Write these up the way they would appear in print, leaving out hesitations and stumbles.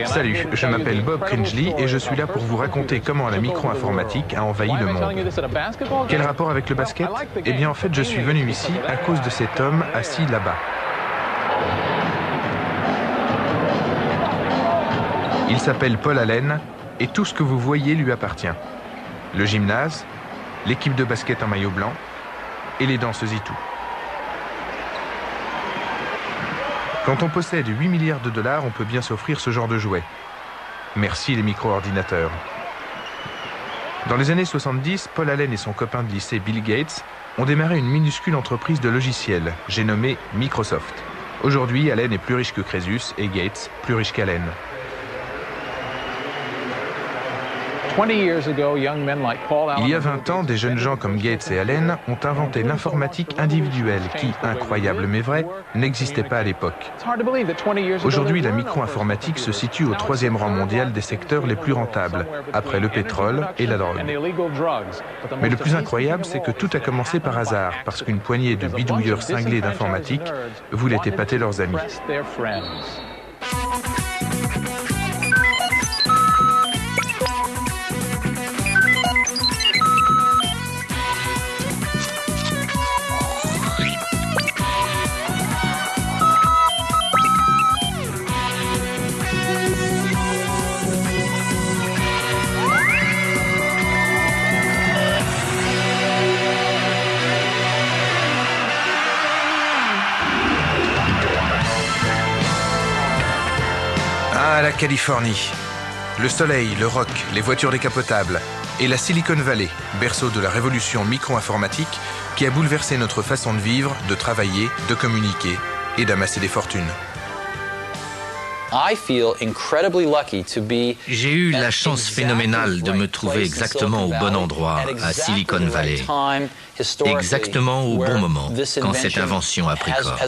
Salut, je m'appelle Bob Cringely et je suis là pour vous raconter comment la micro-informatique a envahi le monde. Quel rapport avec le basket? Eh bien en fait je suis venu ici à cause de cet homme assis là-bas. Il s'appelle Paul Allen et tout ce que vous voyez lui appartient. Le gymnase, l'équipe de basket en maillot blanc et les danseuses et tout. Quand on possède 8 milliards de dollars, on peut bien s'offrir ce genre de jouet. Merci les micro-ordinateurs. Dans les années 70, Paul Allen et son copain de lycée Bill Gates ont démarré une minuscule entreprise de logiciels, j'ai nommé Microsoft. Aujourd'hui, Allen est plus riche que Crésus et Gates plus riche qu'Allen. Il y a 20 ans, des jeunes gens comme Gates et Allen ont inventé l'informatique individuelle qui, incroyable mais vrai, n'existait pas à l'époque. Aujourd'hui, la micro-informatique se situe au 3e rang mondial des secteurs les plus rentables, après le pétrole et la drogue. Mais le plus incroyable, c'est que tout a commencé par hasard, parce qu'une poignée de bidouilleurs cinglés d'informatique voulaient épater leurs amis. Ah, la Californie. Le soleil, le rock, les voitures décapotables et la Silicon Valley, berceau de la révolution micro-informatique qui a bouleversé notre façon de vivre, de travailler, de communiquer et d'amasser des fortunes. J'ai eu la chance phénoménale de me trouver exactement au bon endroit, à Silicon Valley, exactement au bon moment, quand cette invention a pris corps.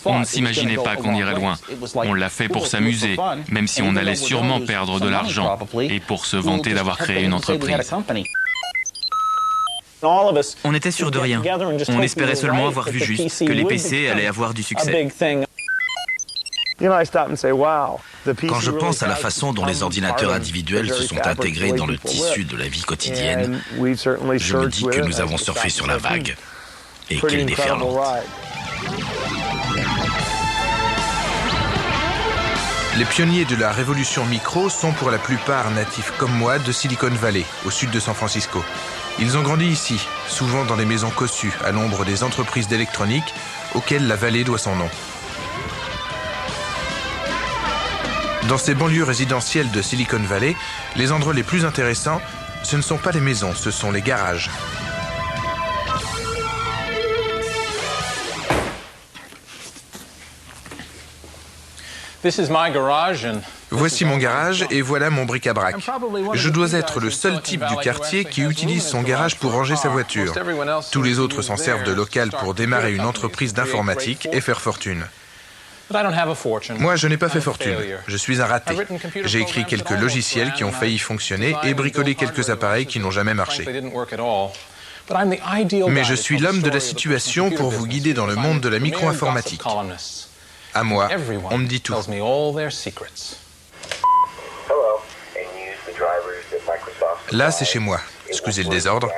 On ne s'imaginait pas qu'on irait loin. On l'a fait pour s'amuser, même si on allait sûrement perdre de l'argent, et pour se vanter d'avoir créé une entreprise. On était sûr de rien. On espérait seulement avoir vu juste, que les PC allaient avoir du succès. Quand je pense à la façon dont les ordinateurs individuels se sont intégrés dans le tissu de la vie quotidienne, je me dis que nous avons surfé sur la vague. Et quelle déferlante. Les pionniers de la révolution micro sont pour la plupart natifs comme moi de Silicon Valley, au sud de San Francisco. Ils ont grandi ici, souvent dans des maisons cossues, à l'ombre des entreprises d'électronique auxquelles la vallée doit son nom. Dans ces banlieues résidentielles de Silicon Valley, les endroits les plus intéressants, ce ne sont pas les maisons, ce sont les garages. Voici mon garage et voilà mon bric-à-brac. Je dois être le seul type du quartier qui utilise son garage pour ranger sa voiture. Tous les autres s'en servent de local pour démarrer une entreprise d'informatique et faire fortune. Moi, je n'ai pas fait fortune. Je suis un raté. J'ai écrit quelques logiciels qui ont failli fonctionner et bricolé quelques appareils qui n'ont jamais marché. Mais je suis l'homme de la situation pour vous guider dans le monde de la micro-informatique. À moi, on me dit tout. Là, c'est chez moi. Excusez le désordre.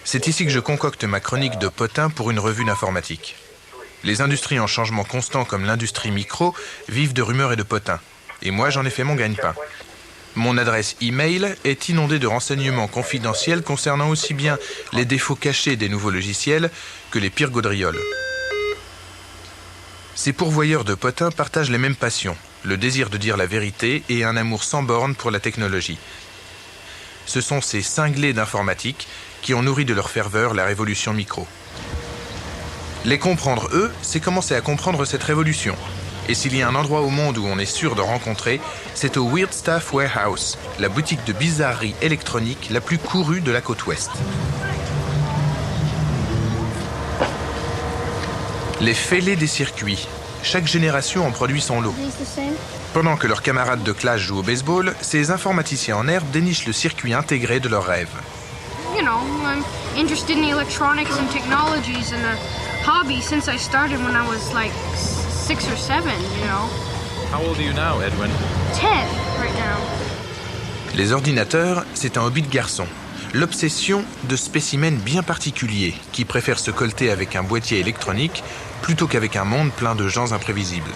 C'est ici que je concocte ma chronique de potin pour une revue d'informatique. Les industries en changement constant comme l'industrie micro vivent de rumeurs et de potins. Et moi, j'en ai fait mon gagne-pain. Mon adresse e-mail est inondée de renseignements confidentiels concernant aussi bien les défauts cachés des nouveaux logiciels que les pires gaudrioles. Ces pourvoyeurs de potins partagent les mêmes passions, le désir de dire la vérité et un amour sans borne pour la technologie. Ce sont ces cinglés d'informatique qui ont nourri de leur ferveur la révolution micro. Les comprendre, eux, c'est commencer à comprendre cette révolution. Et s'il y a un endroit au monde où on est sûr de rencontrer, c'est au Weird Stuff Warehouse, la boutique de bizarreries électroniques la plus courue de la côte ouest. Les fêlés des circuits. Chaque génération en produit son lot. Pendant que leurs camarades de classe jouent au baseball, ces informaticiens en herbe dénichent le circuit intégré de leurs rêves. You know, I'm interested in electronics and technologies and a hobby since I started when I was like 6 6 or 7, you know. How old are you now, Edwin? 10 right now. Les ordinateurs, c'est un hobby de garçon. L'obsession de spécimens bien particuliers qui préfèrent se colter avec un boîtier électronique plutôt qu'avec un monde plein de gens imprévisibles.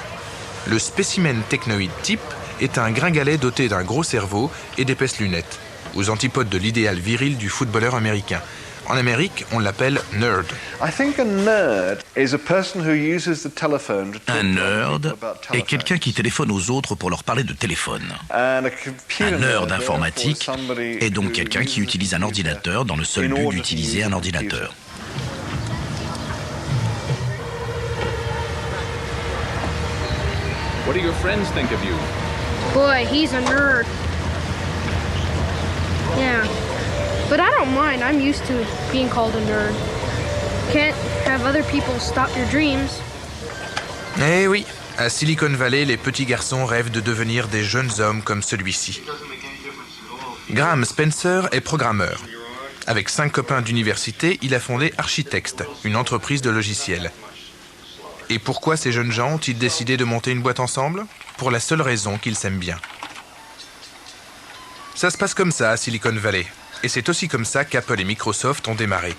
Le spécimen technoïde type est un gringalet doté d'un gros cerveau et d'épaisses lunettes, aux antipodes de l'idéal viril du footballeur américain. En Amérique, on l'appelle nerd. Un nerd est quelqu'un qui téléphone aux autres pour leur parler de téléphone. Un nerd informatique est donc quelqu'un qui utilise un ordinateur dans le seul but d'utiliser un ordinateur. What do your friends think of you? Boy, he's a nerd. Yeah. But I don't mind. I'm used to being called a nerd. Can't have other people stop your dreams. Eh oui, à Silicon Valley, les petits garçons rêvent de devenir des jeunes hommes comme celui-ci. Graham Spencer est programmeur. Avec 5 copains d'université, il a fondé Architect, une entreprise de logiciels. Et pourquoi ces jeunes gens ont-ils décidé de monter une boîte ensemble? Pour la seule raison qu'ils s'aiment bien. Ça se passe comme ça à Silicon Valley. Et c'est aussi comme ça qu'Apple et Microsoft ont démarré.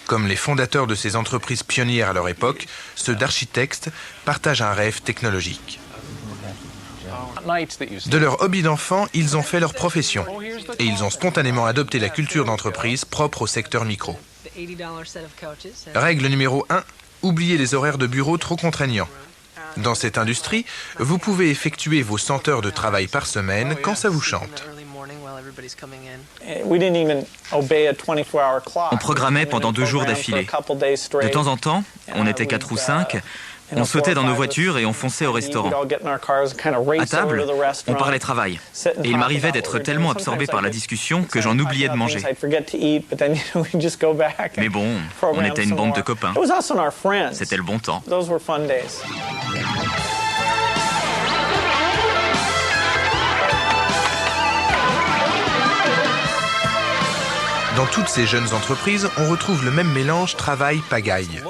Comme les fondateurs de ces entreprises pionnières à leur époque, ceux d'Architect partagent un rêve technologique. De leur hobby d'enfant, ils ont fait leur profession. Et ils ont spontanément adopté la culture d'entreprise propre au secteur micro. Règle numéro 1, oubliez les horaires de bureau trop contraignants. Dans cette industrie, vous pouvez effectuer vos 100 heures de travail par semaine quand ça vous chante. On programmait pendant 2 jours d'affilée. De temps en temps, on était 4 ou 5, on sautait dans nos voitures et on fonçait au restaurant. À table, on parlait travail. Et il m'arrivait d'être tellement absorbé par la discussion que j'en oubliais de manger. Mais bon, on était une bande de copains. C'était le bon temps. Dans toutes ces jeunes entreprises, on retrouve le même mélange travail-pagaille.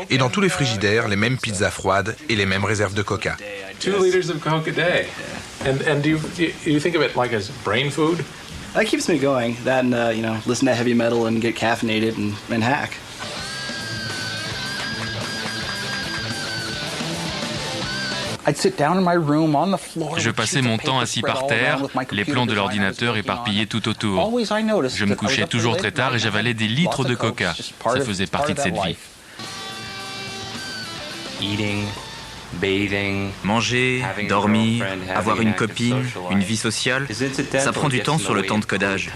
Et dans tous les frigidaires, les mêmes pizzas froides et les mêmes réserves de coca. 2 liters of Coke a day. And do you think of it like as brain food? That keeps me going. That and listen to heavy metal and get caffeinated and hack. Je passais mon temps assis par terre, les plans de l'ordinateur éparpillés tout autour. Je me couchais toujours très tard et j'avalais des litres de coca. Ça faisait partie de cette vie. Manger, dormir, avoir une copine, une vie sociale, ça prend du temps sur le temps de codage.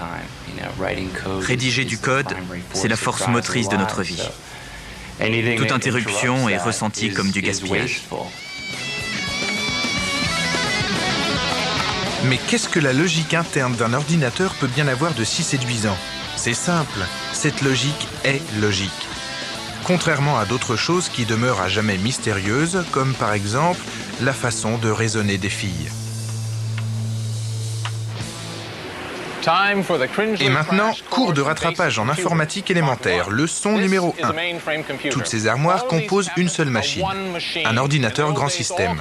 Rédiger du code, c'est la force motrice de notre vie. Toute interruption est ressentie comme du gaspillage. Mais qu'est-ce que la logique interne d'un ordinateur peut bien avoir de si séduisant? C'est simple, cette logique est logique. Contrairement à d'autres choses qui demeurent à jamais mystérieuses, comme par exemple la façon de raisonner des filles. Et maintenant, cours de rattrapage en informatique élémentaire, leçon numéro 1. Toutes ces armoires composent une seule machine, un ordinateur grand système.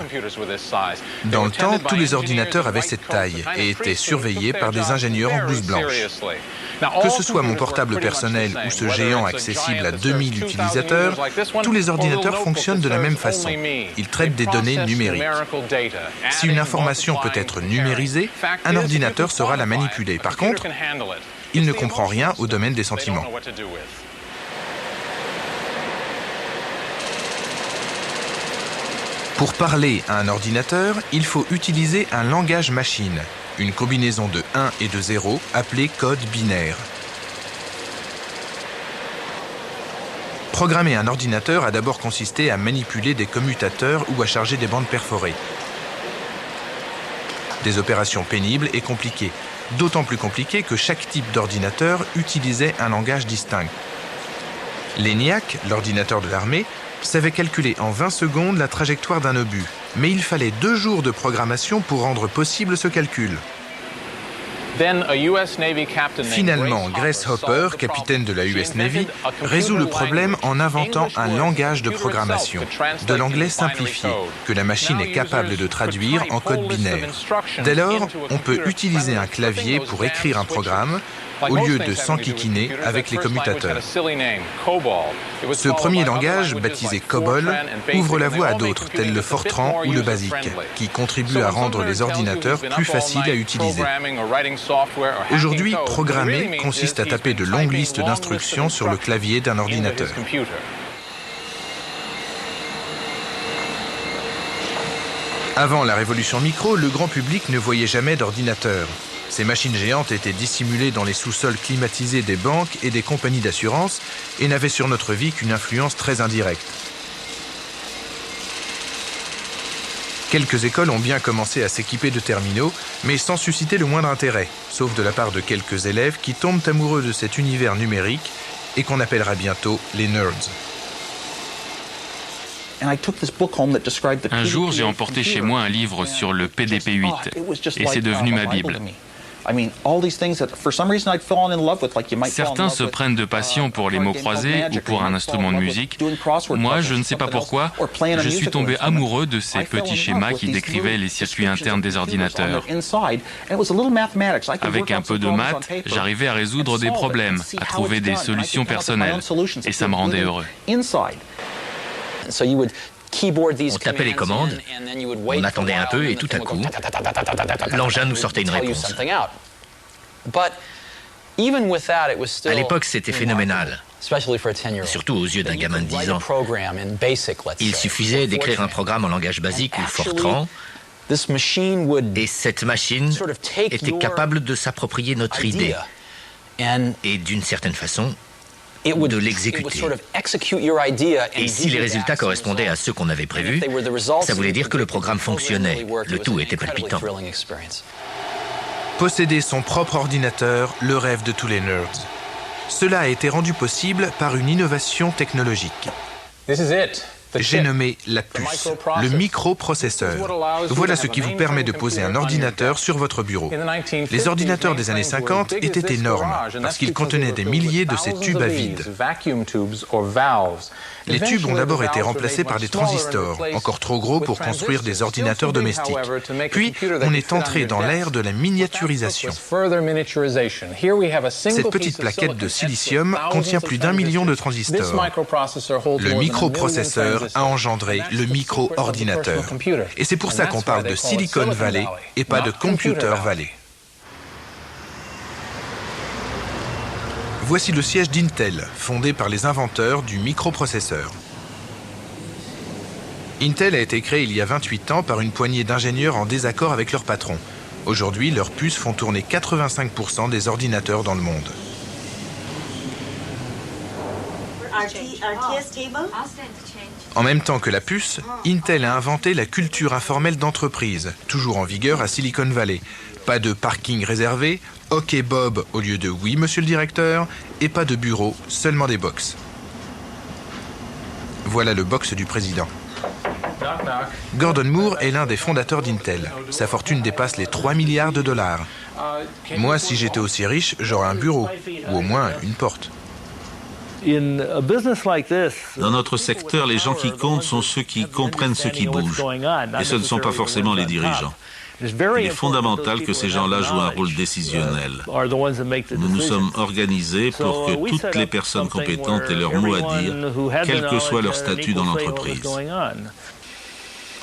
Dans le temps, tous les ordinateurs avaient cette taille et étaient surveillés par des ingénieurs en blouse blanche. Que ce soit mon portable personnel ou ce géant accessible à 2000 utilisateurs, tous les ordinateurs fonctionnent de la même façon. Ils traitent des données numériques. Si une information peut être numérisée, un ordinateur saura la manipuler. Par contre, il ne comprend rien au domaine des sentiments. Pour parler à un ordinateur, il faut utiliser un langage machine, une combinaison de 1 et de 0 appelée code binaire. Programmer un ordinateur a d'abord consisté à manipuler des commutateurs ou à charger des bandes perforées. Des opérations pénibles et compliquées, d'autant plus compliquées que chaque type d'ordinateur utilisait un langage distinct. L'ENIAC, l'ordinateur de l'armée, savait calculer en 20 secondes la trajectoire d'un obus, mais il fallait 2 jours de programmation pour rendre possible ce calcul. Finalement, Grace Hopper, capitaine de la US Navy, résout le problème en inventant un langage de programmation, de l'anglais simplifié, que la machine est capable de traduire en code binaire. Dès lors, on peut utiliser un clavier pour écrire un programme, au lieu de s'enquiquiner avec les commutateurs. Ce premier langage, baptisé COBOL, ouvre la voie à d'autres, tels le Fortran ou le BASIC, qui contribuent à rendre les ordinateurs plus faciles à utiliser. Aujourd'hui, programmer consiste à taper de longues listes d'instructions sur le clavier d'un ordinateur. Avant la révolution micro, le grand public ne voyait jamais d'ordinateur. Ces machines géantes étaient dissimulées dans les sous-sols climatisés des banques et des compagnies d'assurance et n'avaient sur notre vie qu'une influence très indirecte. Quelques écoles ont bien commencé à s'équiper de terminaux, mais sans susciter le moindre intérêt, sauf de la part de quelques élèves qui tombent amoureux de cet univers numérique et qu'on appellera bientôt les nerds. Un jour, j'ai emporté chez moi un livre sur le PDP-8 et c'est devenu ma Bible. Certains se prennent de passion pour les mots croisés ou pour un instrument de musique. Moi, je ne sais pas pourquoi, je suis tombé amoureux de ces petits schémas qui décrivaient les circuits internes des ordinateurs. Avec un peu de maths, j'arrivais à résoudre des problèmes, à trouver des solutions personnelles, et ça me rendait heureux. On tapait les commandes, on attendait un peu et tout à coup, l'engin nous sortait une réponse. À l'époque, c'était phénoménal, surtout aux yeux d'un gamin de 10 ans. Il suffisait d'écrire un programme en langage basique ou Fortran, et cette machine était capable de s'approprier notre idée et, d'une certaine façon, de l'exécuter. Et si les résultats correspondaient à ceux qu'on avait prévus, ça voulait dire que le programme fonctionnait. Le tout était palpitant. Posséder son propre ordinateur, le rêve de tous les nerds. Cela a été rendu possible par une innovation technologique. J'ai nommé la puce, le microprocesseur. Voilà ce qui vous permet de poser un ordinateur sur votre bureau. Les ordinateurs des années 50 étaient énormes parce qu'ils contenaient des milliers de ces tubes à vide. Les tubes ont d'abord été remplacés par des transistors, encore trop gros pour construire des ordinateurs domestiques. Puis, on est entré dans l'ère de la miniaturisation. Cette petite plaquette de silicium contient plus d'1 million de transistors. Le microprocesseur a engendré le micro-ordinateur. Et c'est pour ça qu'on parle de Silicon Valley et pas de Computer Valley. Voici le siège d'Intel, fondé par les inventeurs du microprocesseur. Intel a été créé il y a 28 ans par une poignée d'ingénieurs en désaccord avec leur patron. Aujourd'hui, leurs puces font tourner 85% des ordinateurs dans le monde. En même temps que la puce, Intel a inventé la culture informelle d'entreprise, toujours en vigueur à Silicon Valley. Pas de parking réservé, OK Bob au lieu de oui monsieur le directeur, et pas de bureau, seulement des box. Voilà le box du président. Gordon Moore est l'un des fondateurs d'Intel. Sa fortune dépasse les 3 milliards de dollars. Moi, si j'étais aussi riche, j'aurais un bureau, ou au moins une porte. Dans notre secteur, les gens qui comptent sont ceux qui comprennent ce qui bouge. Et ce ne sont pas forcément les dirigeants. Il est fondamental que ces gens-là jouent un rôle décisionnel. Nous nous sommes organisés pour que toutes les personnes compétentes aient leur mot à dire, quel que soit leur statut dans l'entreprise.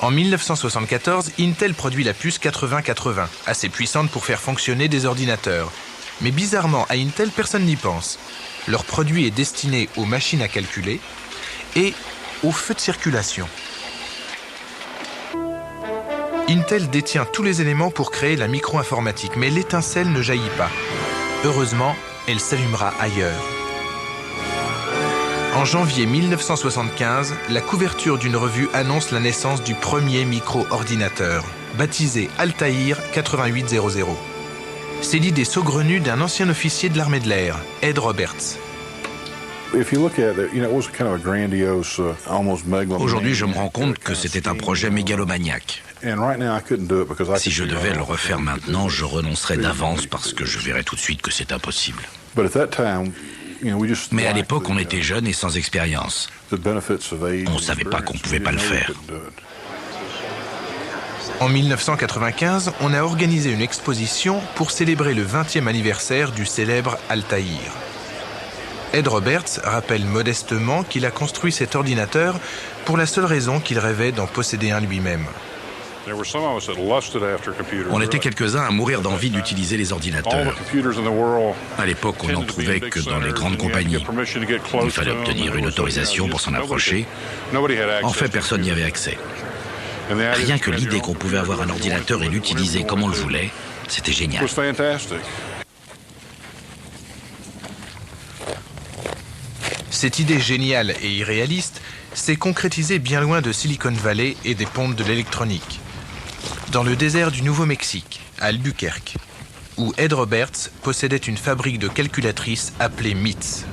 En 1974, Intel produit la puce 8080, assez puissante pour faire fonctionner des ordinateurs. Mais bizarrement, à Intel, personne n'y pense. Leur produit est destiné aux machines à calculer et aux feux de circulation. Intel détient tous les éléments pour créer la micro-informatique, mais l'étincelle ne jaillit pas. Heureusement, elle s'allumera ailleurs. En janvier 1975, la couverture d'une revue annonce la naissance du premier micro-ordinateur, baptisé Altair 8800. C'est l'idée saugrenue d'un ancien officier de l'armée de l'air, Ed Roberts. Aujourd'hui, je me rends compte que c'était un projet mégalomaniaque. Si je devais le refaire maintenant, je renoncerais d'avance parce que je verrais tout de suite que c'est impossible. Mais à l'époque, on était jeunes et sans expérience. On ne savait pas qu'on ne pouvait pas le faire. En 1995, on a organisé une exposition pour célébrer le 20e anniversaire du célèbre Altaïr. Ed Roberts rappelle modestement qu'il a construit cet ordinateur pour la seule raison qu'il rêvait d'en posséder un lui-même. On était quelques-uns à mourir d'envie d'utiliser les ordinateurs. À l'époque, on n'en trouvait que dans les grandes compagnies. Il fallait obtenir une autorisation pour s'en approcher. En fait, personne n'y avait accès. Rien que l'idée qu'on pouvait avoir un ordinateur et l'utiliser comme on le voulait, c'était génial. Cette idée géniale et irréaliste s'est concrétisée bien loin de Silicon Valley et des pompes de l'électronique. Dans le désert du Nouveau-Mexique, à Albuquerque, où Ed Roberts possédait une fabrique de calculatrices appelée MITS.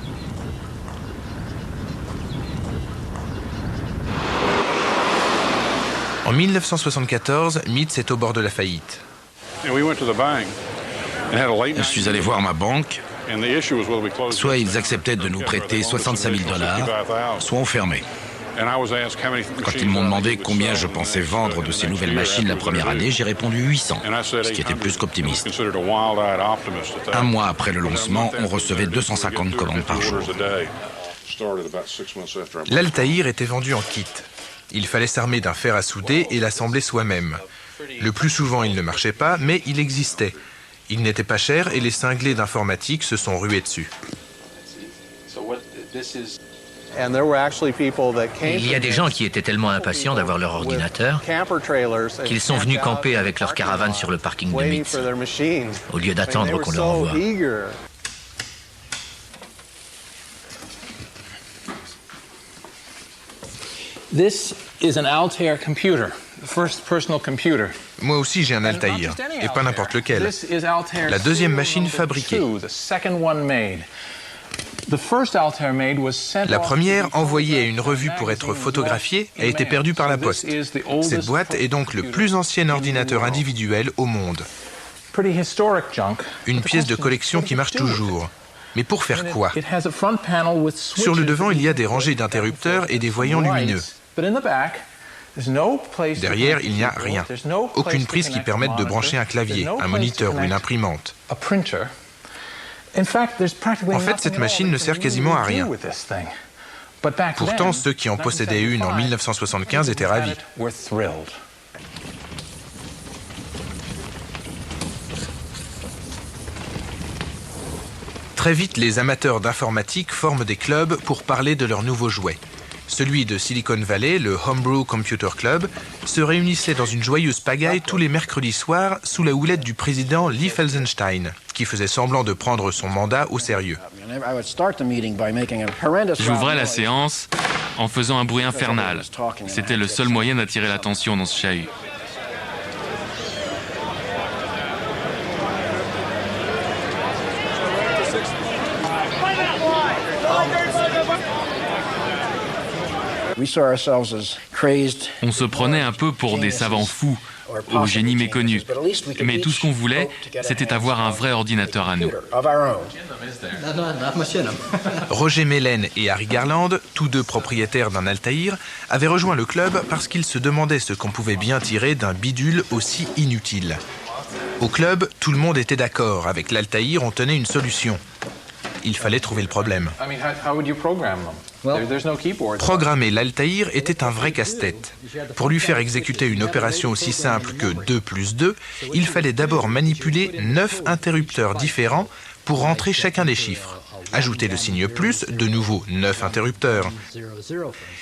En 1974, MITS est au bord de la faillite. Je suis allé voir ma banque. Soit ils acceptaient de nous prêter $65 000, soit on fermait. Quand ils m'ont demandé combien je pensais vendre de ces nouvelles machines la première année, j'ai répondu 800, ce qui était plus qu'optimiste. Un mois après le lancement, on recevait 250 commandes par jour. L'Altaïr était vendu en kit. Il fallait s'armer d'un fer à souder et l'assembler soi-même. Le plus souvent, il ne marchait pas, mais il existait. Il n'était pas cher et les cinglés d'informatique se sont rués dessus. Il y a des gens qui étaient tellement impatients d'avoir leur ordinateur qu'ils sont venus camper avec leur caravane sur le parking de MITS, au lieu d'attendre qu'on leur envoie. This is an Altair computer, the first personal computer. Moi aussi j'ai un Altaïr, et pas n'importe lequel. La deuxième machine fabriquée. La première, envoyée à une revue pour être photographiée, a été perdue par la poste. Cette boîte est donc le plus ancien ordinateur individuel au monde. Une pièce de collection qui marche toujours. Mais pour faire quoi? Sur le devant, il y a des rangées d'interrupteurs et des voyants lumineux. Derrière, il n'y a rien. Aucune prise qui permette de brancher un clavier, un moniteur ou une imprimante. En fait, cette machine ne sert quasiment à rien. Pourtant, ceux qui en possédaient une en 1975 étaient ravis. Très vite, les amateurs d'informatique forment des clubs pour parler de leurs nouveaux jouets. Celui de Silicon Valley, le Homebrew Computer Club, se réunissait dans une joyeuse pagaille tous les mercredis soirs sous la houlette du président Lee Felsenstein, qui faisait semblant de prendre son mandat au sérieux. J'ouvrais la séance en faisant un bruit infernal. C'était le seul moyen d'attirer l'attention dans ce chahut. On se prenait un peu pour des savants fous, ou génies méconnus. Mais tout ce qu'on voulait, c'était avoir un vrai ordinateur à nous. Roger Mellen et Harry Garland, tous deux propriétaires d'un Altaïr, avaient rejoint le club parce qu'ils se demandaient ce qu'on pouvait bien tirer d'un bidule aussi inutile. Au club, tout le monde était d'accord. Avec l'Altaïr, on tenait une solution. Il fallait trouver le problème. Programmer l'Altaïr était un vrai casse-tête. Pour lui faire exécuter une opération aussi simple que 2 + 2, il fallait d'abord manipuler 9 interrupteurs différents pour rentrer chacun des chiffres. Ajouter le signe plus, de nouveau 9 interrupteurs.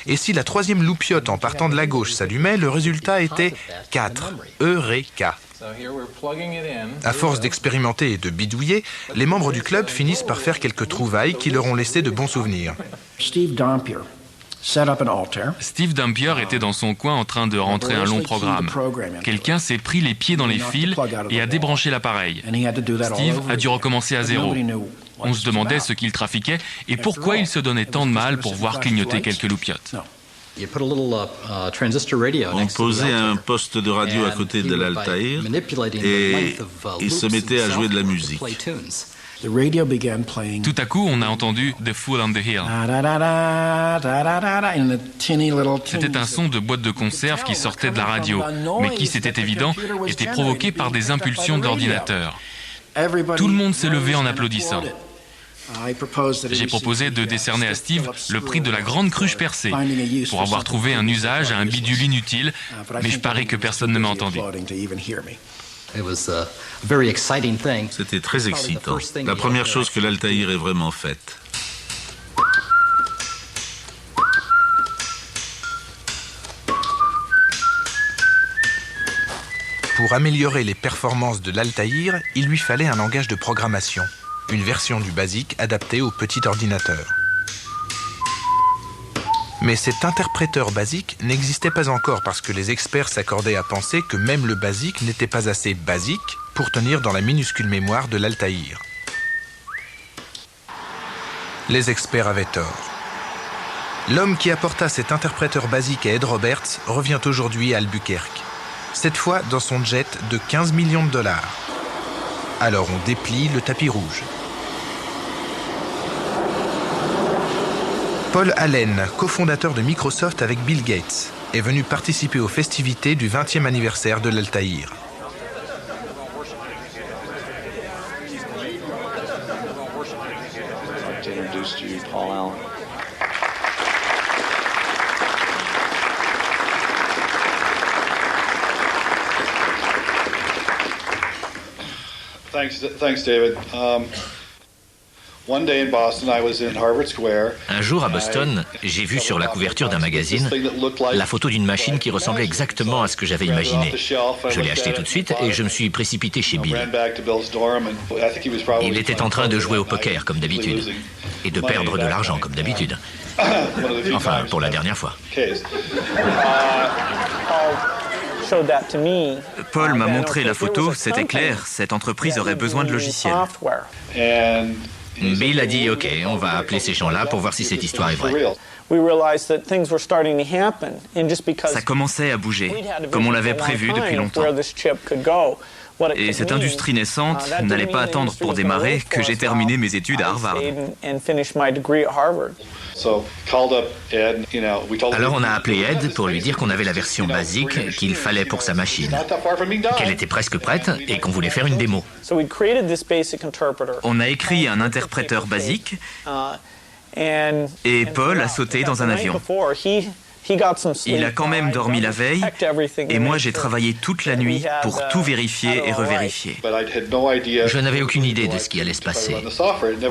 Et si la troisième loupiote en partant de la gauche s'allumait, le résultat était 4. Eureka! À force d'expérimenter et de bidouiller, les membres du club finissent par faire quelques trouvailles qui leur ont laissé de bons souvenirs. Steve Dampier était dans son coin en train de rentrer un long programme. Quelqu'un s'est pris les pieds dans les fils et a débranché l'appareil. Steve a dû recommencer à zéro. On se demandait ce qu'il trafiquait et pourquoi il se donnait tant de mal pour voir clignoter quelques loupiottes. On posait un poste de radio à côté de l'Altaïr et il se mettait à jouer de la musique. Tout à coup, on a entendu The Fool on the Hill. C'était un son de boîte de conserve qui sortait de la radio, mais qui, c'était évident, était provoqué par des impulsions de l'ordinateur. Tout le monde s'est levé en applaudissant. J'ai proposé de décerner à Steve le prix de la grande cruche percée pour avoir trouvé un usage à un bidule inutile, mais je parie que personne ne m'a entendu. C'était très excitant. La première chose que l'Altaïr ait vraiment faite. Pour améliorer les performances de l'Altaïr, il lui fallait un langage de programmation, une version du BASIC adaptée au petit ordinateur. Mais cet interpréteur BASIC n'existait pas encore parce que les experts s'accordaient à penser que même le BASIC n'était pas assez basique pour tenir dans la minuscule mémoire de l'Altaïr. Les experts avaient tort. L'homme qui apporta cet interpréteur BASIC à Ed Roberts revient aujourd'hui à Albuquerque. Cette fois dans son jet de 15 millions de dollars. Alors on déplie le tapis rouge. Paul Allen, cofondateur de Microsoft avec Bill Gates, est venu participer aux festivités du 20e anniversaire de l'Altaïr. Thanks, David. Un jour à Boston, j'ai vu sur la couverture d'un magazine la photo d'une machine qui ressemblait exactement à ce que j'avais imaginé. Je l'ai achetée tout de suite et je me suis précipité chez Bill. Il était en train de jouer au poker comme d'habitude et de perdre de l'argent comme d'habitude. Enfin, pour la dernière fois. Paul m'a montré la photo, c'était clair, cette entreprise aurait besoin de logiciels. Bill a dit « Ok, on va appeler ces gens-là pour voir si cette histoire est vraie. » Ça commençait à bouger, comme on l'avait prévu depuis longtemps. Et cette industrie naissante n'allait pas attendre pour démarrer que j'ai terminé mes études à Harvard. Alors on a appelé Ed pour lui dire qu'on avait la version basique qu'il fallait pour sa machine, qu'elle était presque prête et qu'on voulait faire une démo. On a écrit un interpréteur basique et Paul a sauté dans un avion. Il a quand même dormi la veille et moi j'ai travaillé toute la nuit pour tout vérifier et revérifier. Je n'avais aucune idée de ce qui allait se passer.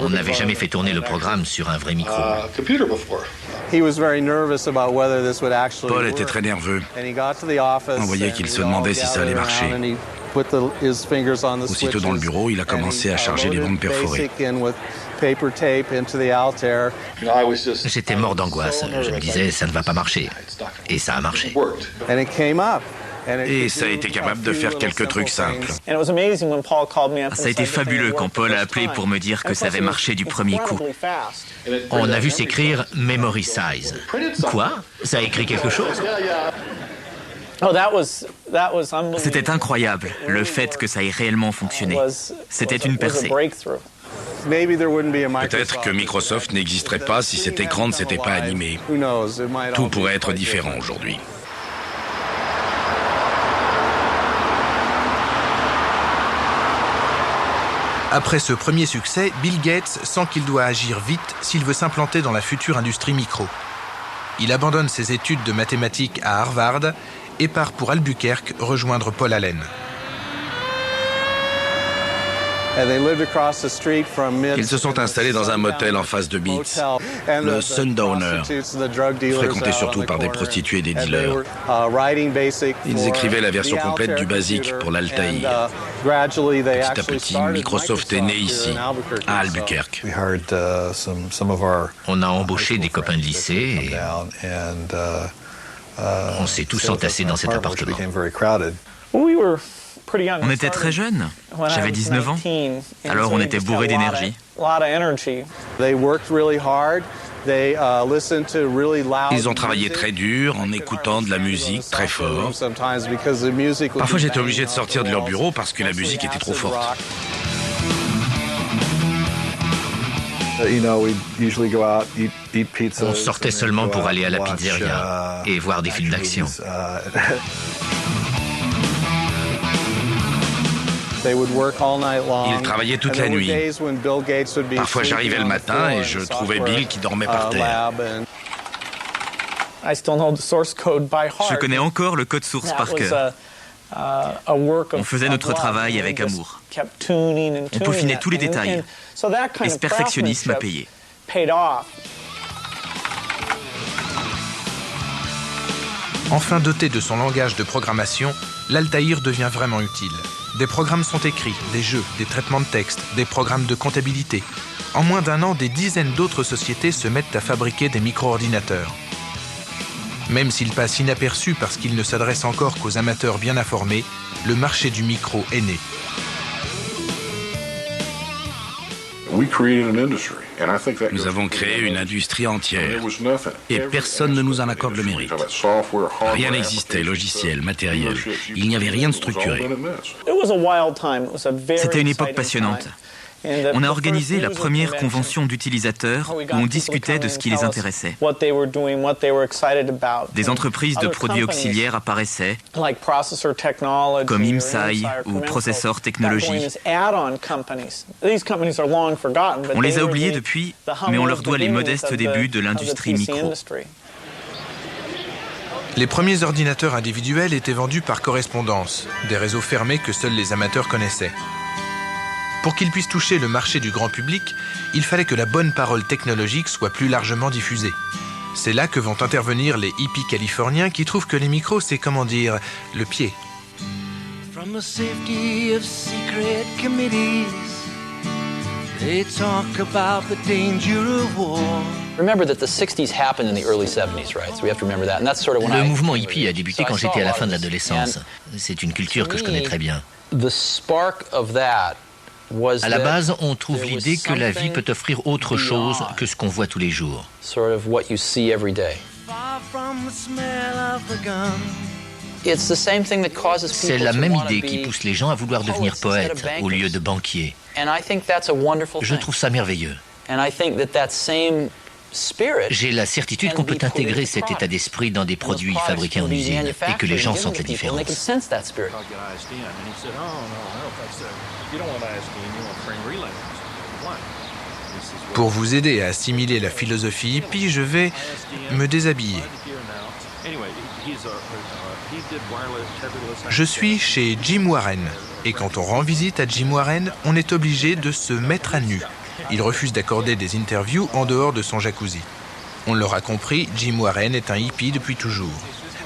On n'avait jamais fait tourner le programme sur un vrai micro. Paul était très nerveux. On voyait qu'il se demandait si ça allait marcher. Aussitôt dans le bureau, il a commencé à charger les bandes perforées. J'étais mort d'angoisse. Je me disais, ça ne va pas marcher. Et ça a marché. Et ça a été capable de faire quelques trucs simples. Ça a été fabuleux quand Paul a appelé pour me dire que ça avait marché du premier coup. On a vu s'écrire « Memory Size ». Quoi? Ça a écrit quelque chose? C'était incroyable, le fait que ça ait réellement fonctionné. C'était une percée. Peut-être que Microsoft n'existerait pas si cet écran ne s'était pas animé. Tout pourrait être différent aujourd'hui. Après ce premier succès, Bill Gates sent qu'il doit agir vite s'il veut s'implanter dans la future industrie micro. Il abandonne ses études de mathématiques à Harvard et part pour Albuquerque rejoindre Paul Allen. Ils se sont installés dans un motel en face de Beats, le Sundowner, fréquenté surtout par des prostituées et des dealers. Ils écrivaient la version complète du BASIC pour l'Altaïr. Petit à petit, Microsoft est né ici, à Albuquerque. On a embauché des copains de lycée et on s'est tous entassés dans cet appartement. On était très jeunes. J'avais 19 ans. Alors on était bourrés d'énergie. Ils ont travaillé très dur en écoutant de la musique très fort. Parfois j'étais obligé de sortir de leur bureau parce que la musique était trop forte. On sortait seulement pour aller à la pizzeria et voir des films d'action. Ils travaillaient toute la nuit. Parfois j'arrivais le matin et je trouvais Bill qui dormait par terre. Je connais encore le code source par cœur. On faisait notre travail avec amour. On peaufinait tous les détails. Et ce perfectionnisme a payé. Enfin doté de son langage de programmation, l'Altaïr devient vraiment utile. Des programmes sont écrits, des jeux, des traitements de texte, des programmes de comptabilité. En moins d'un an, des dizaines d'autres sociétés se mettent à fabriquer des micro-ordinateurs. Même s'il passe inaperçu parce qu'il ne s'adresse encore qu'aux amateurs bien informés, le marché du micro est né. Nous avons créé une industrie entière et personne ne nous en accorde le mérite. Rien n'existait, logiciel, matériel. Il n'y avait rien de structuré. C'était une époque passionnante. On a organisé la première convention d'utilisateurs où on discutait de ce qui les intéressait. Des entreprises de produits auxiliaires apparaissaient, comme IMSAI ou Processor Technology. On les a oubliés depuis, mais on leur doit les modestes débuts de l'industrie micro. Les premiers ordinateurs individuels étaient vendus par correspondance, des réseaux fermés que seuls les amateurs connaissaient. Pour qu'ils puissent toucher le marché du grand public, il fallait que la bonne parole technologique soit plus largement diffusée. C'est là que vont intervenir les hippies californiens qui trouvent que les micros, c'est, comment dire, le pied. From the safety of secret committees, they talk about the danger of war. Remember that the 60s happened in the early 70s, right? So we have to remember that. And that's sort of when Le mouvement hippie a débuté quand j'étais à la fin de l'adolescence. C'est une culture que je connais très bien. The spark of that. À la base, on trouve l'idée que la vie peut offrir autre chose que ce qu'on voit tous les jours. C'est la même idée qui pousse les gens à vouloir devenir poètes au lieu de banquiers. Je trouve ça merveilleux. J'ai la certitude qu'on peut intégrer cet état d'esprit dans des produits fabriqués en usine et que les gens sentent la différence. Pour vous aider à assimiler la philosophie hippie, je vais me déshabiller. Je suis chez Jim Warren, et quand on rend visite à Jim Warren, on est obligé de se mettre à nu. Il refuse d'accorder des interviews en dehors de son jacuzzi. On l'aura compris, Jim Warren est un hippie depuis toujours.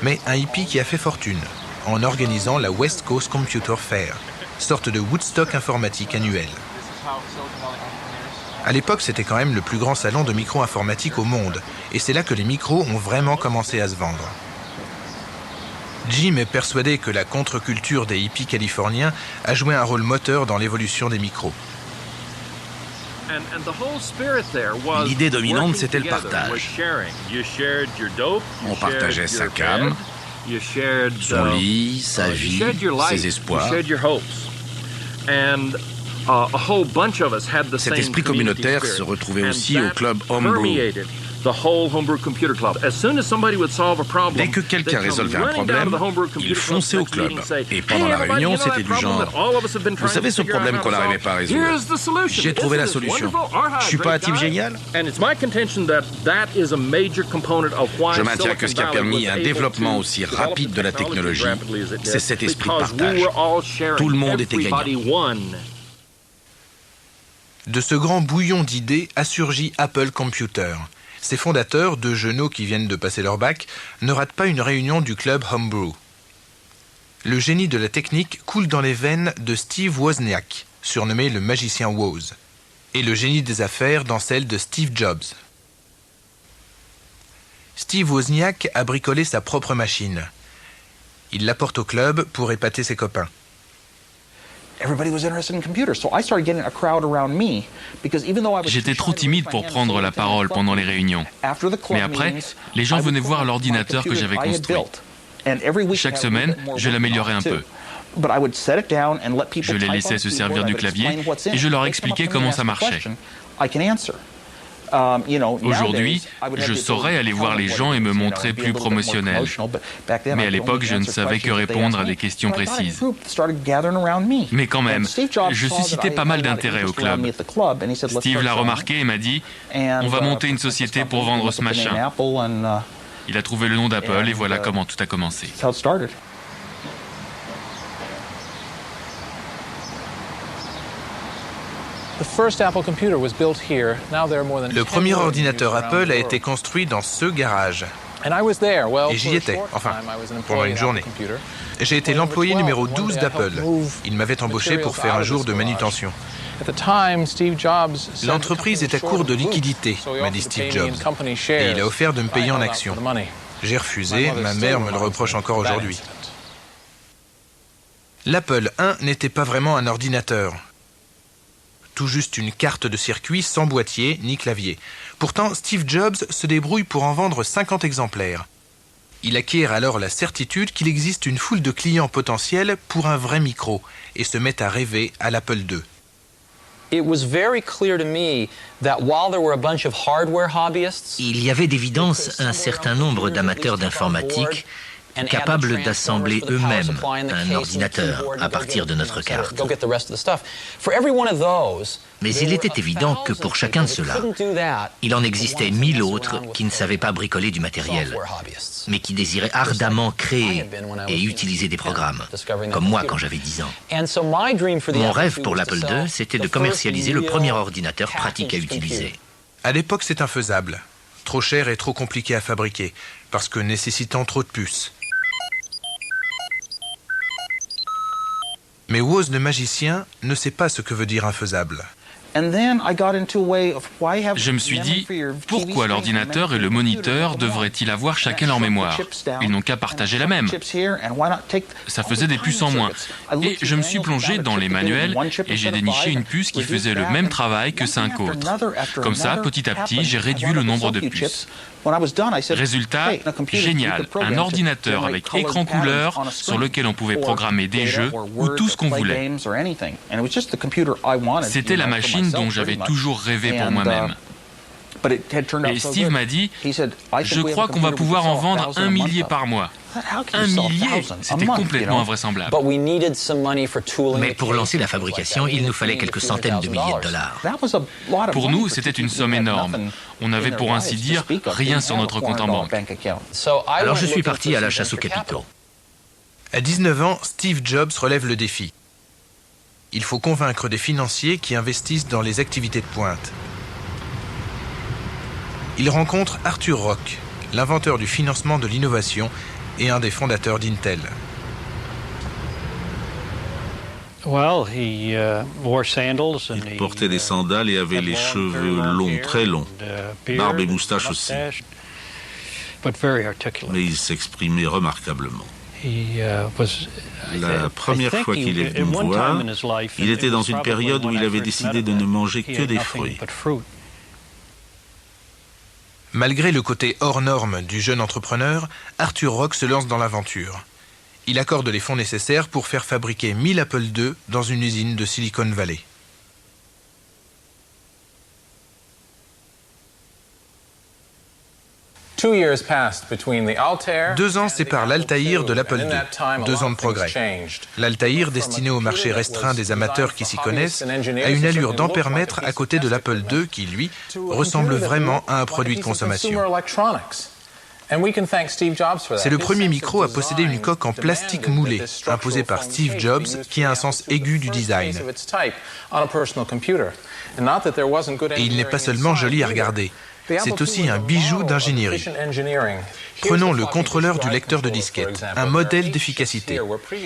Mais un hippie qui a fait fortune, en organisant la West Coast Computer Fair, sorte de Woodstock informatique annuel. À l'époque, c'était quand même le plus grand salon de micro-informatique au monde, et c'est là que les micros ont vraiment commencé à se vendre. Jim est persuadé que la contre-culture des hippies californiens a joué un rôle moteur dans l'évolution des micros. L'idée dominante, c'était le partage. On partageait sa cam, son lit, sa vie, ses espoirs. Cet esprit communautaire se retrouvait aussi au club Homebrew. Dès que quelqu'un résolvait un problème, il fonçait au club. Et pendant la réunion, c'était du genre « Vous savez ce problème qu'on n'arrivait pas à résoudre? J'ai trouvé la solution. Je suis pas un type génial ?» Je maintiens que ce qui a permis un développement aussi rapide de la technologie, c'est cet esprit de partage. Tout le monde était gagnant. De ce grand bouillon d'idées a surgi Apple Computer. Ses fondateurs, deux genoux qui viennent de passer leur bac, ne ratent pas une réunion du club Homebrew. Le génie de la technique coule dans les veines de Steve Wozniak, surnommé le magicien Woz, et le génie des affaires dans celle de Steve Jobs. Steve Wozniak a bricolé sa propre machine. Il l'apporte au club pour épater ses copains. J'étais trop timide pour prendre la parole pendant les réunions. Mais après, les gens venaient voir l'ordinateur que j'avais construit. Chaque semaine, je l'améliorais un peu. Je les laissais se servir du clavier et je leur expliquais comment ça marchait. Aujourd'hui, je saurais aller voir les gens et me montrer plus promotionnel. Mais à l'époque, je ne savais que répondre à des questions précises. Mais quand même, je suscitais pas mal d'intérêt au club. Steve l'a remarqué et m'a dit « On va monter une société pour vendre ce machin ». Il a trouvé le nom d'Apple et voilà comment tout a commencé. Le premier ordinateur Apple a été construit dans ce garage. Et j'y étais, enfin, pendant une journée. J'ai été l'employé numéro 12 d'Apple. Ils m'avaient embauché pour faire un jour de manutention. L'entreprise est à court de liquidités, m'a dit Steve Jobs, et il a offert de me payer en actions. J'ai refusé, ma mère me le reproche encore aujourd'hui. L'Apple I n'était pas vraiment un ordinateur. Tout juste une carte de circuit sans boîtier ni clavier. Pourtant, Steve Jobs se débrouille pour en vendre 50 exemplaires. Il acquiert alors la certitude qu'il existe une foule de clients potentiels pour un vrai micro et se met à rêver à l'Apple II. Il y avait d'évidence un certain nombre d'amateurs d'informatique capables d'assembler eux-mêmes un ordinateur à partir de notre carte. Mais il était évident que pour chacun de ceux-là, il en existait 1000 autres qui ne savaient pas bricoler du matériel, mais qui désiraient ardemment créer et utiliser des programmes, comme moi quand j'avais 10 ans. Mon rêve pour l'Apple II, c'était de commercialiser le premier ordinateur pratique à utiliser. À l'époque, c'est infaisable. Trop cher et trop compliqué à fabriquer, parce que nécessitant trop de puces. Mais Woz le magicien ne sait pas ce que veut dire infaisable. Je me suis dit, pourquoi l'ordinateur et le moniteur devraient-ils avoir chacun leur mémoire? Ils n'ont qu'à partager la même. Ça faisait des puces en moins. Et je me suis plongé dans les manuels et j'ai déniché une puce qui faisait le même travail que 5 autres. Comme ça, petit à petit, j'ai réduit le nombre de puces. Résultat, génial, un ordinateur avec écran couleur sur lequel on pouvait programmer des jeux ou tout ce qu'on voulait. C'était la machine dont j'avais toujours rêvé pour moi-même. Et Steve m'a dit, je crois qu'on va pouvoir en vendre 1 millier par mois. 1 millier, c'était complètement invraisemblable. Mais pour lancer la fabrication, il nous fallait quelques centaines de milliers de dollars. Pour nous, c'était une somme énorme. On n'avait pour ainsi dire rien sur notre compte en banque. Alors je suis parti à la chasse aux capitaux. À 19 ans, Steve Jobs relève le défi. Il faut convaincre des financiers qui investissent dans les activités de pointe. Il rencontre Arthur Rock, l'inventeur du financement de l'innovation et un des fondateurs d'Intel. Il portait des sandales et avait les cheveux longs, très longs, barbe et moustache aussi. Mais il s'exprimait remarquablement. La première fois qu'il est venu me voir, il était dans une période où il avait décidé de ne manger que des fruits. Malgré le côté hors norme du jeune entrepreneur, Arthur Rock se lance dans l'aventure. Il accorde les fonds nécessaires pour faire fabriquer 1000 Apple II dans une usine de Silicon Valley. Deux ans séparent l'Altaïr de l'Apple II. 2 ans de progrès. L'Altaïr, destiné au marché restreint des amateurs qui s'y connaissent, a une allure d'ampèremètre à côté de l'Apple II qui, lui, ressemble vraiment à un produit de consommation. C'est le premier micro à posséder une coque en plastique moulé, imposée par Steve Jobs, qui a un sens aigu du design. Et il n'est pas seulement joli à regarder. C'est aussi un bijou d'ingénierie. Prenons le contrôleur du lecteur de disquette, un modèle d'efficacité.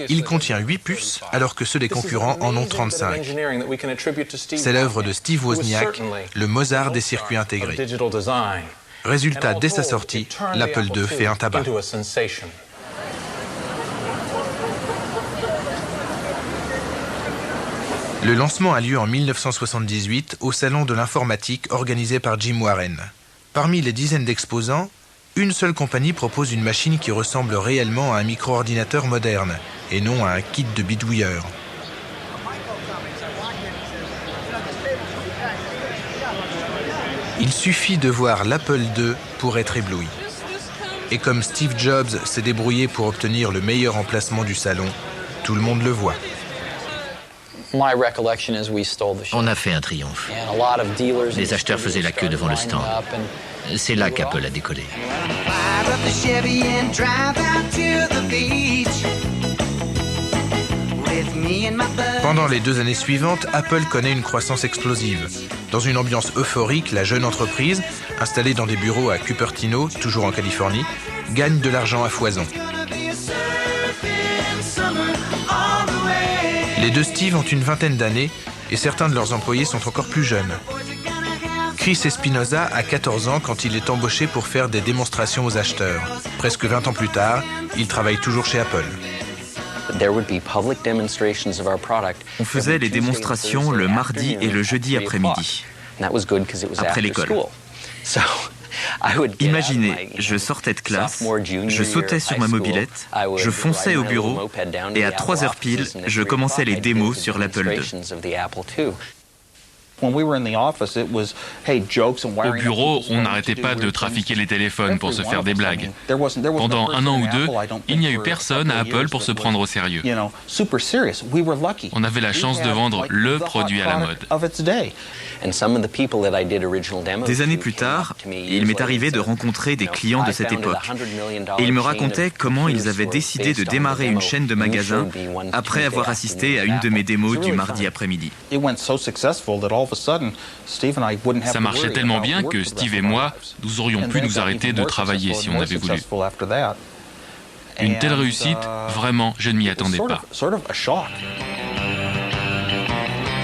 Il contient 8 puces, alors que ceux des concurrents en ont 35. C'est l'œuvre de Steve Wozniak, le Mozart des circuits intégrés. Résultat, dès sa sortie, l'Apple II fait un tabac. Le lancement a lieu en 1978 au Salon de l'informatique organisé par Jim Warren. Parmi les dizaines d'exposants, une seule compagnie propose une machine qui ressemble réellement à un micro-ordinateur moderne et non à un kit de bidouilleur. Il suffit de voir l'Apple II pour être ébloui. Et comme Steve Jobs s'est débrouillé pour obtenir le meilleur emplacement du salon, tout le monde le voit. On a fait un triomphe. Les acheteurs faisaient la queue devant le stand. C'est là qu'Apple a décollé. Pendant les 2 années suivantes, Apple connaît une croissance explosive. Dans une ambiance euphorique, la jeune entreprise, installée dans des bureaux à Cupertino, toujours en Californie, gagne de l'argent à foison. Les deux Steve ont une vingtaine d'années et certains de leurs employés sont encore plus jeunes. Chris Espinosa a 14 ans quand il est embauché pour faire des démonstrations aux acheteurs. Presque 20 ans plus tard, il travaille toujours chez Apple. On faisait les démonstrations le mardi et le jeudi après-midi, après l'école. Imaginez, je sortais de classe, je sautais sur ma mobilette, je fonçais au bureau et à 3h pile, je commençais les démos sur l'Apple II. Au bureau, on n'arrêtait pas de trafiquer les téléphones pour se faire des blagues. Pendant 1 an ou 2, il n'y a eu personne à Apple pour se prendre au sérieux. On avait la chance de vendre le produit à la mode. Des années plus tard, il m'est arrivé de rencontrer des clients de cette époque. Et ils me racontaient comment ils avaient décidé de démarrer une chaîne de magasins après avoir assisté à une de mes démos du mardi après-midi. Ça marchait tellement bien que Steve et moi, nous aurions pu nous arrêter de travailler si on avait voulu. Une telle réussite, vraiment, je ne m'y attendais pas.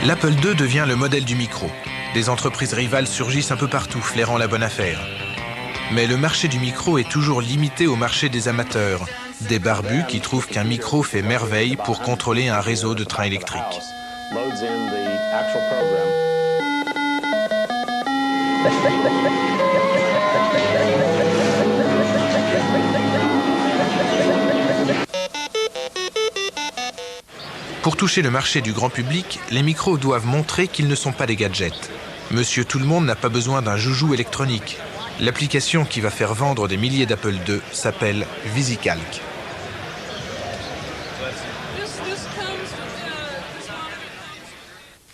L'Apple II devient le modèle du micro. Des entreprises rivales surgissent un peu partout, flairant la bonne affaire. Mais le marché du micro est toujours limité au marché des amateurs, des barbus qui trouvent qu'un micro fait merveille pour contrôler un réseau de trains électriques. Pour toucher le marché du grand public, les micros doivent montrer qu'ils ne sont pas des gadgets. Monsieur Tout-le-Monde n'a pas besoin d'un joujou électronique. L'application qui va faire vendre des milliers d'Apple II s'appelle VisiCalc.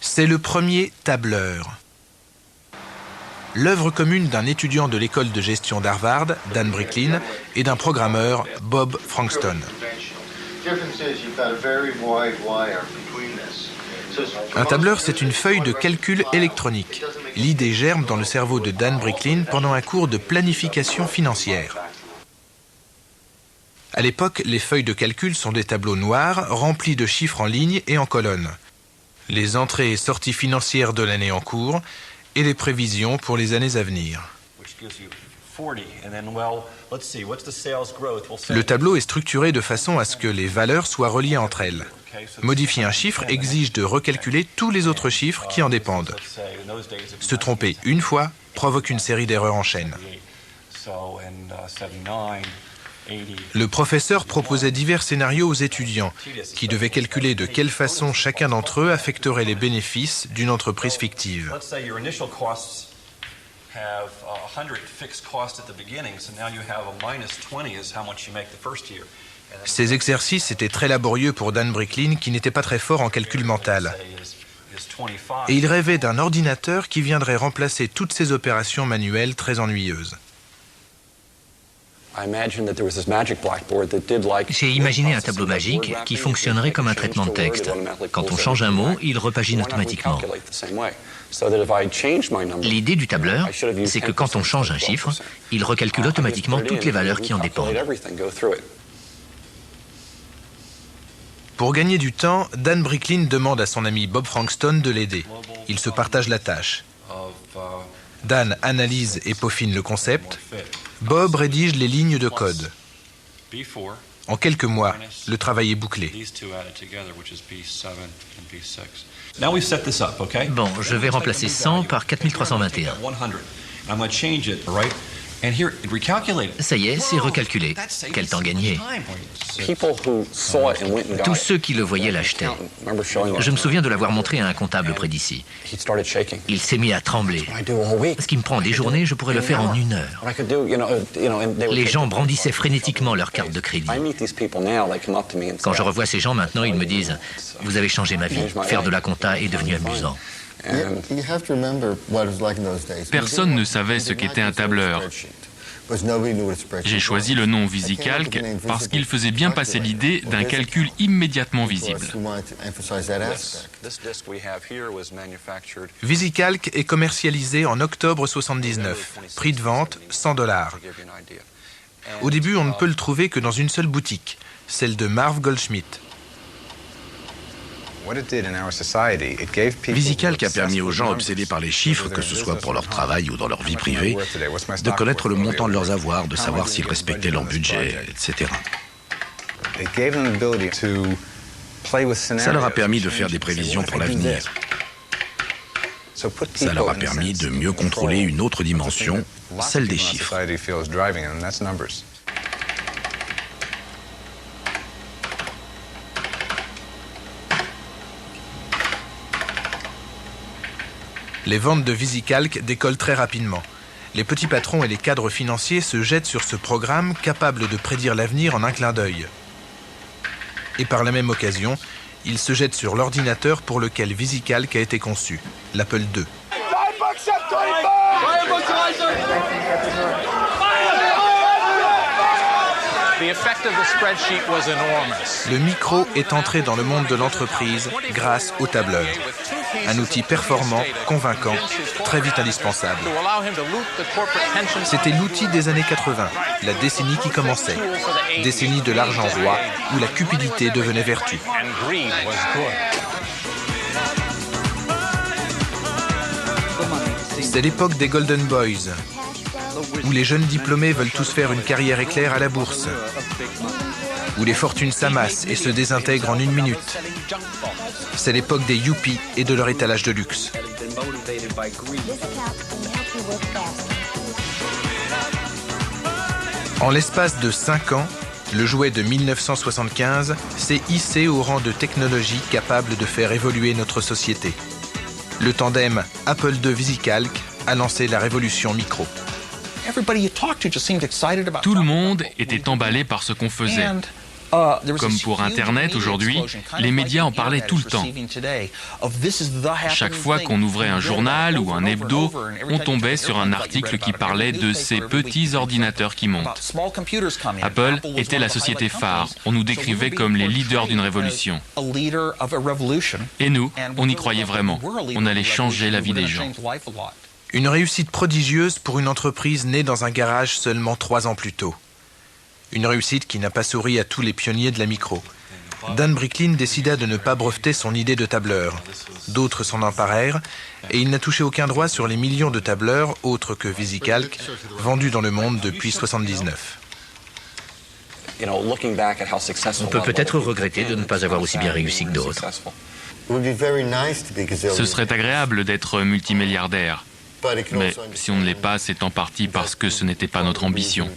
C'est le premier tableur. L'œuvre commune d'un étudiant de l'école de gestion d'Harvard, Dan Bricklin, et d'un programmeur, Bob Frankston. Un tableur, c'est une feuille de calcul électronique. L'idée germe dans le cerveau de Dan Bricklin pendant un cours de planification financière. À l'époque, les feuilles de calcul sont des tableaux noirs remplis de chiffres en ligne et en colonnes. Les entrées et sorties financières de l'année en cours et les prévisions pour les années à venir. Le tableau est structuré de façon à ce que les valeurs soient reliées entre elles. Modifier un chiffre exige de recalculer tous les autres chiffres qui en dépendent. Se tromper une fois provoque une série d'erreurs en chaîne. Le professeur proposait divers scénarios aux étudiants qui devaient calculer de quelle façon chacun d'entre eux affecterait les bénéfices d'une entreprise fictive. Ces exercices étaient très laborieux pour Dan Bricklin qui n'était pas très fort en calcul mental. Et il rêvait d'un ordinateur qui viendrait remplacer toutes ces opérations manuelles très ennuyeuses. J'ai imaginé un tableau magique qui fonctionnerait comme un traitement de texte. Quand on change un mot, il repagine automatiquement. L'idée du tableur, c'est que quand on change un chiffre, il recalcule automatiquement toutes les valeurs qui en dépendent. Pour gagner du temps, Dan Bricklin demande à son ami Bob Frankston de l'aider. Ils se partagent la tâche. Dan analyse et peaufine le concept. Bob rédige les lignes de code. En quelques mois, le travail est bouclé. Bon, je vais remplacer 100 par 4321. Ça y est, c'est recalculé. Quel temps gagné. Tous ceux qui le voyaient l'achetaient. Je me souviens de l'avoir montré à un comptable près d'ici. Il s'est mis à trembler. Ce qui me prend des journées, je pourrais le faire en 1 heure. Les gens brandissaient frénétiquement leur carte de crédit. Quand je revois ces gens maintenant, ils me disent « Vous avez changé ma vie. Faire de la compta est devenu amusant. » Personne ne savait ce qu'était un tableur. J'ai choisi le nom VisiCalc parce qu'il faisait bien passer l'idée d'un calcul immédiatement visible. VisiCalc est commercialisé en octobre 79. Prix de vente, $100. Au début, on ne peut le trouver que dans une seule boutique, celle de Marv Goldschmidt. VisiCalc a permis aux gens obsédés par les chiffres, que ce soit pour leur travail ou dans leur vie privée, de connaître le montant de leurs avoirs, de savoir s'ils respectaient leur budget, etc. Ça leur a permis de faire des prévisions pour l'avenir. Ça leur a permis de mieux contrôler une autre dimension, celle des chiffres. Les ventes de VisiCalc décollent très rapidement. Les petits patrons et les cadres financiers se jettent sur ce programme capable de prédire l'avenir en un clin d'œil. Et par la même occasion, ils se jettent sur l'ordinateur pour lequel VisiCalc a été conçu, l'Apple II. Le micro est entré dans le monde de l'entreprise grâce au tableur. Un outil performant, convaincant, très vite indispensable. C'était l'outil des années 80, la décennie qui commençait. Décennie de l'argent roi, où la cupidité devenait vertu. C'est l'époque des Golden Boys, où les jeunes diplômés veulent tous faire une carrière éclair à la bourse, où les fortunes s'amassent et se désintègrent en 1 minute. C'est l'époque des yuppies et de leur étalage de luxe. En l'espace de 5 ans, le jouet de 1975 s'est hissé au rang de technologie capable de faire évoluer notre société. Le tandem Apple II VisiCalc a lancé la révolution micro. Tout le monde était emballé par ce qu'on faisait. Comme pour Internet aujourd'hui, les médias en parlaient tout le temps. Chaque fois qu'on ouvrait un journal ou un hebdo, on tombait sur un article qui parlait de ces petits ordinateurs qui montent. Apple était la société phare. On nous décrivait comme les leaders d'une révolution. Et nous, on y croyait vraiment. On allait changer la vie des gens. Une réussite prodigieuse pour une entreprise née dans un garage seulement 3 ans plus tôt. Une réussite qui n'a pas souri à tous les pionniers de la micro. Dan Bricklin décida de ne pas breveter son idée de tableur. D'autres s'en emparèrent et il n'a touché aucun droit sur les millions de tableurs, autres que VisiCalc, vendus dans le monde depuis 1979. On peut peut-être regretter de ne pas avoir aussi bien réussi que d'autres. Ce serait agréable d'être multimilliardaire. Mais si on ne l'est pas, c'est en partie parce que ce n'était pas notre ambition.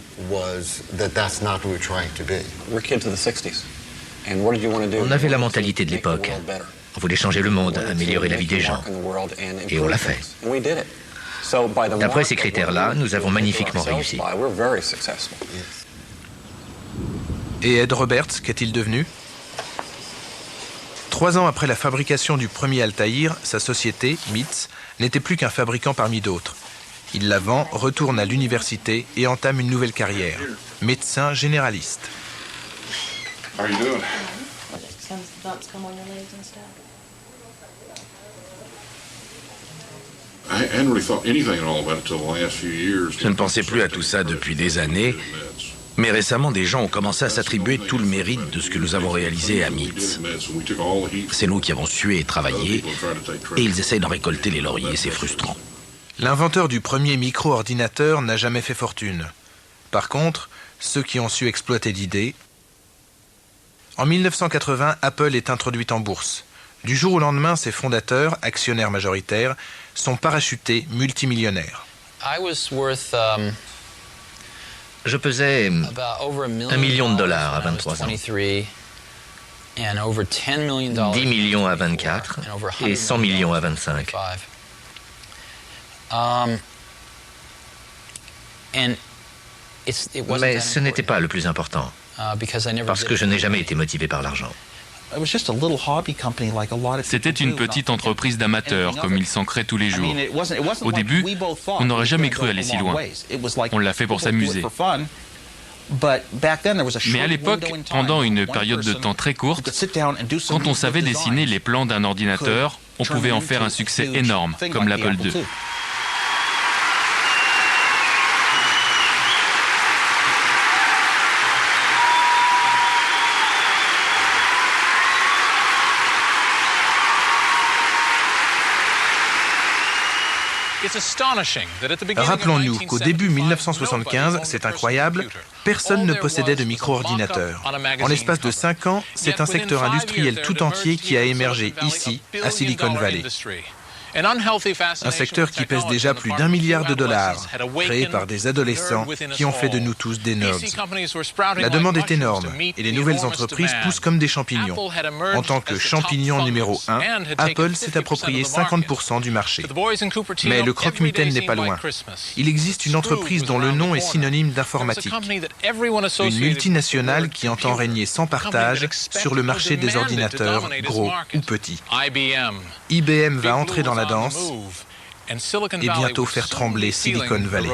On avait la mentalité de l'époque. On voulait changer le monde, améliorer la vie des gens. Et on l'a fait. D'après ces critères-là, nous avons magnifiquement réussi. Et Ed Roberts, qu'est-il devenu ? 3 ans après la fabrication du premier Altaïr, sa société, MITS, n'était plus qu'un fabricant parmi d'autres. Il la vend, retourne à l'université et entame une nouvelle carrière. Médecin généraliste. Je ne pensais plus à tout ça depuis des années, mais récemment des gens ont commencé à s'attribuer tout le mérite de ce que nous avons réalisé à MITS. C'est nous qui avons sué et travaillé, et ils essayent d'en récolter les lauriers, c'est frustrant. L'inventeur du premier micro-ordinateur n'a jamais fait fortune. Par contre, ceux qui ont su exploiter l'idée En 1980, Apple est introduite en bourse. Du jour au lendemain, ses fondateurs, actionnaires majoritaires, sont parachutés multimillionnaires. Je pesais $1 million à 23 ans, 10 millions à 24 et 100 millions à 25. Mais ce n'était pas le plus important, parce que je n'ai jamais été motivé par l'argent. C'était une petite entreprise d'amateurs, comme il s'en crée tous les jours. Au début, on n'aurait jamais cru aller si loin. On l'a fait pour s'amuser. Mais à l'époque, pendant une période de temps très courte, quand on savait dessiner les plans d'un ordinateur, on pouvait en faire un succès énorme, comme l'Apple II. Rappelons-nous qu'au début 1975, c'est incroyable, personne ne possédait de micro-ordinateur. En l'espace de 5 ans, c'est un secteur industriel tout entier qui a émergé ici, à Silicon Valley. Un secteur qui pèse déjà plus d'1 milliard de dollars, créé par des adolescents qui ont fait de nous tous des nerds. La demande est énorme et les nouvelles entreprises poussent comme des champignons. En tant que champignon numéro 1, Apple s'est approprié 50% du marché. Mais le croque-mitaine n'est pas loin. Il existe une entreprise dont le nom est synonyme d'informatique. Une multinationale qui entend régner sans partage sur le marché des ordinateurs, gros ou petits. IBM va entrer dans la danse et bientôt faire trembler Silicon Valley.